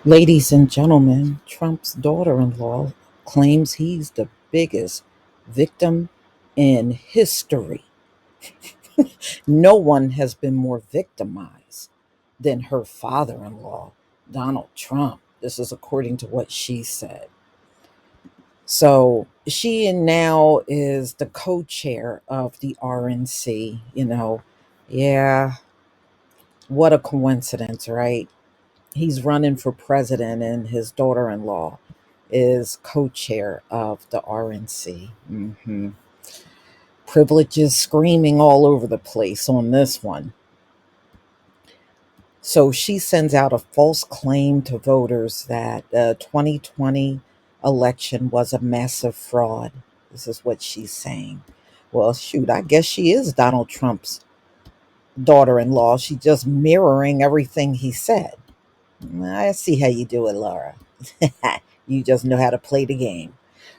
Ladies and gentlemen, Trump's daughter in law claims he's the biggest victim in history. No one has been more victimized than her father in law, Donald Trump. This is according to what she said. So she now is the co chair of the RNC. Yeah, what a coincidence, right? He's running for president, and his daughter in law is co chair of the RNC. Privileges screaming all over the place on this one. So she sends out a false claim to voters that the 2020 election was a massive fraud. This is what she's saying. Well, shoot, I guess she is Donald Trump's daughter in law. She's just mirroring everything he said. I see how you do it, Laura. You just know how to play the game.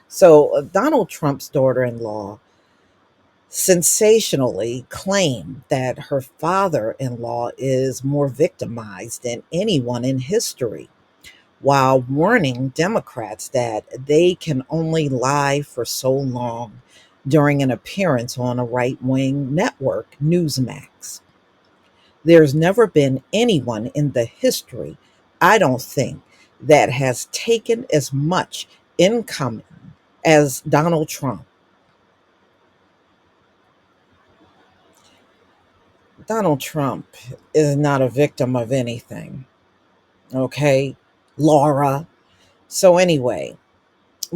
So, Donald Trump's daughter in law sensationally claimed that her father in law is more victimized than anyone in history, while warning Democrats that they can only lie for so long during an appearance on a right wing network, Newsmax. There's never been anyone in the history, I don't think, that has taken as much income as Donald Trump. Donald Trump is not a victim of anything, okay? Laura. So, anyway,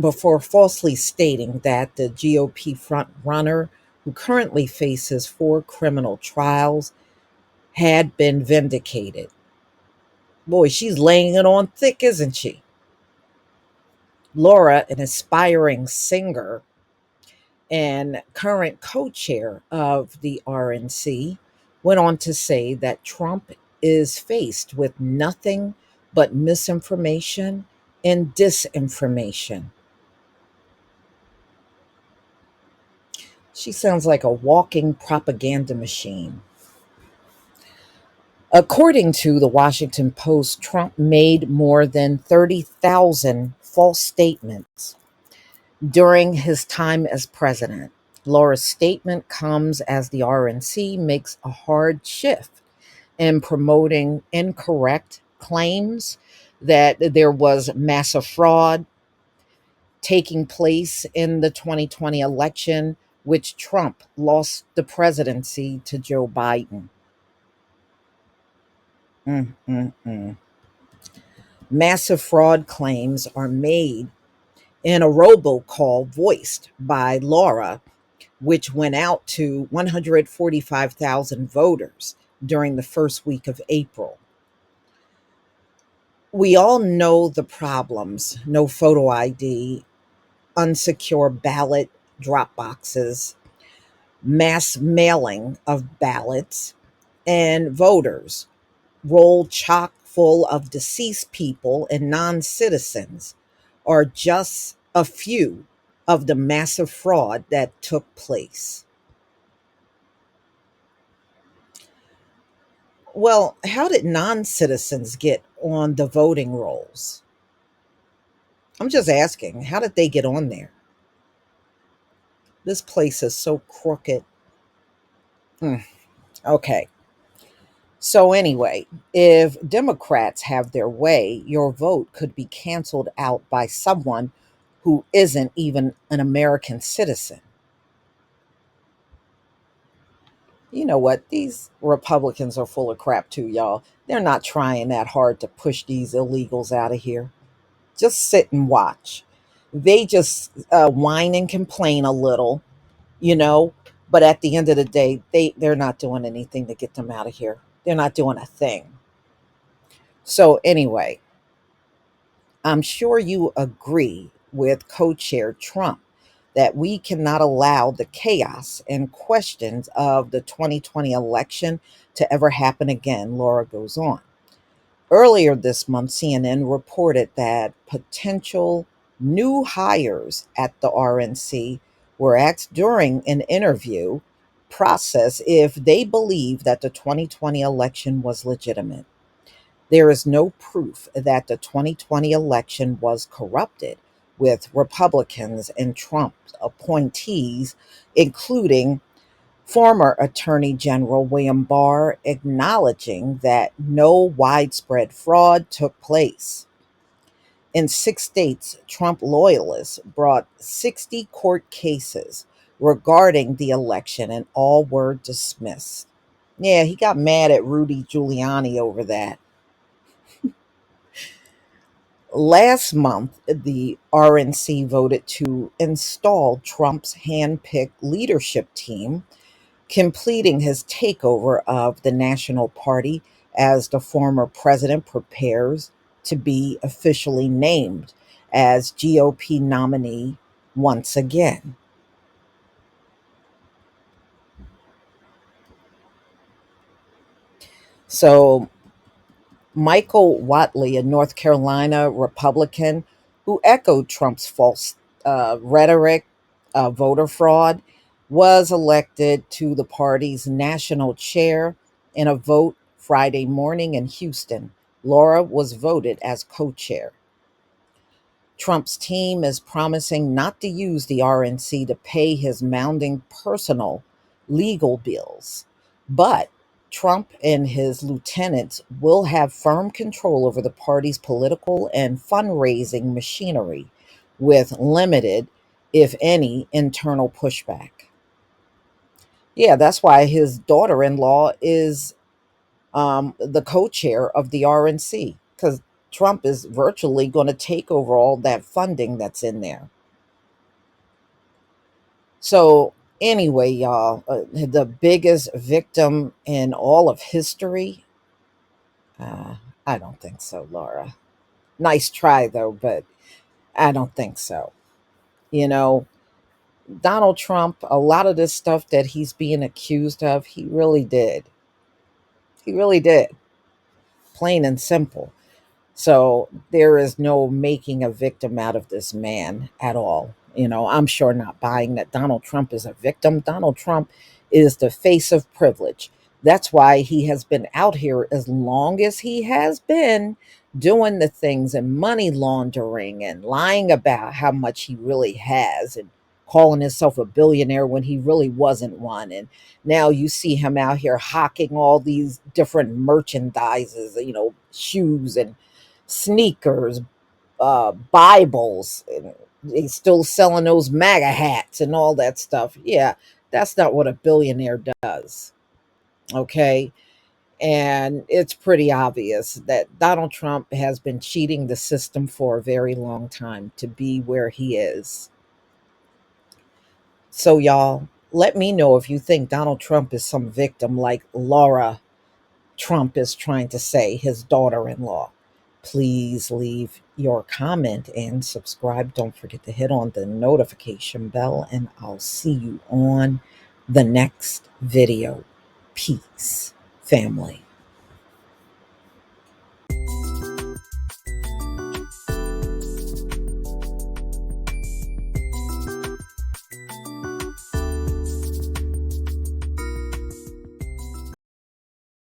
before falsely stating that the GOP front runner, who currently faces 4 criminal trials, had been vindicated. Boy, she's laying it on thick, isn't she? Laura, an aspiring singer and current co chair of the RNC, went on to say that Trump is faced with nothing but misinformation and disinformation. She sounds like a walking propaganda machine. According to the Washington Post, Trump made more than 30,000 false statements during his time as president. Laura's statement comes as the RNC makes a hard shift in promoting incorrect claims that there was massive fraud taking place in the 2020 election, which Trump lost the presidency to Joe Biden. Mm, mm, mm. Massive fraud claims are made in a robocall voiced by Laura, which went out to 145,000 voters during the first week of April. We all know the problems: no photo ID, unsecure ballot drop boxes, mass mailing of ballots, and voters roll chock full of deceased people and non citizens are just a few of the massive fraud that took place. Well, how did non citizens get on the voting rolls? I'm just asking, how did they get on there? This place is so crooked. Hmm. Okay. So, anyway, if Democrats have their way, your vote could be canceled out by someone who isn't even an American citizen. You know what? These Republicans are full of crap, too, y'all. They're not trying that hard to push these illegals out of here. Just sit and watch. They just whine and complain a little, you know, but at the end of the day, they're not doing anything to get them out of here. They're not doing a thing. So, anyway, I'm sure you agree with co chair Trump that we cannot allow the chaos and questions of the 2020 election to ever happen again, Laura goes on. Earlier this month, CNN reported that potential new hires at the RNC were asked during an interview process if they believe that the 2020 election was legitimate. There is no proof that the 2020 election was corrupted, with Republicans and Trump appointees, including former Attorney General William Barr, acknowledging that no widespread fraud took place. In 6 states, Trump loyalists brought 60 court cases regarding the election, and all were dismissed. Yeah, he got mad at Rudy Giuliani over that. Last month, the RNC voted to install Trump's hand-picked leadership team, completing his takeover of the National Party as the former president prepares to be officially named as GOP nominee once again. So Michael Watley, a North Carolina Republican who echoed Trump's false rhetoric, voter fraud, was elected to the party's national chair in a vote Friday morning in Houston. Laura was voted as co chair. Trump's team is promising not to use the RNC to pay his mounting personal legal bills. But Trump and his lieutenants will have firm control over the party's political and fundraising machinery with limited, if any, internal pushback. Yeah, that's why his daughter in law is the co chair of the RNC, because Trump is virtually going to take over all that funding that's in there. So, anyway, y'all, the biggest victim in all of history? Uh, I don't think so, Laura. Nice try, though, but I don't think so. You know, Donald Trump, a lot of this stuff that he's being accused of, he really did. He really did, plain and simple. So there is no making a victim out of this man at all. I'm sure not buying that Donald Trump is a victim. Donald Trump is the face of privilege. That's why he has been out here as long as he has been, doing the things and money laundering and lying about how much he really has, and calling himself a billionaire when he really wasn't one. And now you see him out here hawking all these different merchandises, shoes and sneakers, Bibles, and he's still selling those MAGA hats and all that stuff. Yeah, that's not what a billionaire does. Okay. And it's pretty obvious that Donald Trump has been cheating the system for a very long time to be where he is. So, y'all, let me know if you think Donald Trump is some victim like Laura Trump is trying to say, his daughter in law. Please leave your comment and subscribe. Don't forget to hit on the notification bell, and I'll see you on the next video. Peace, family.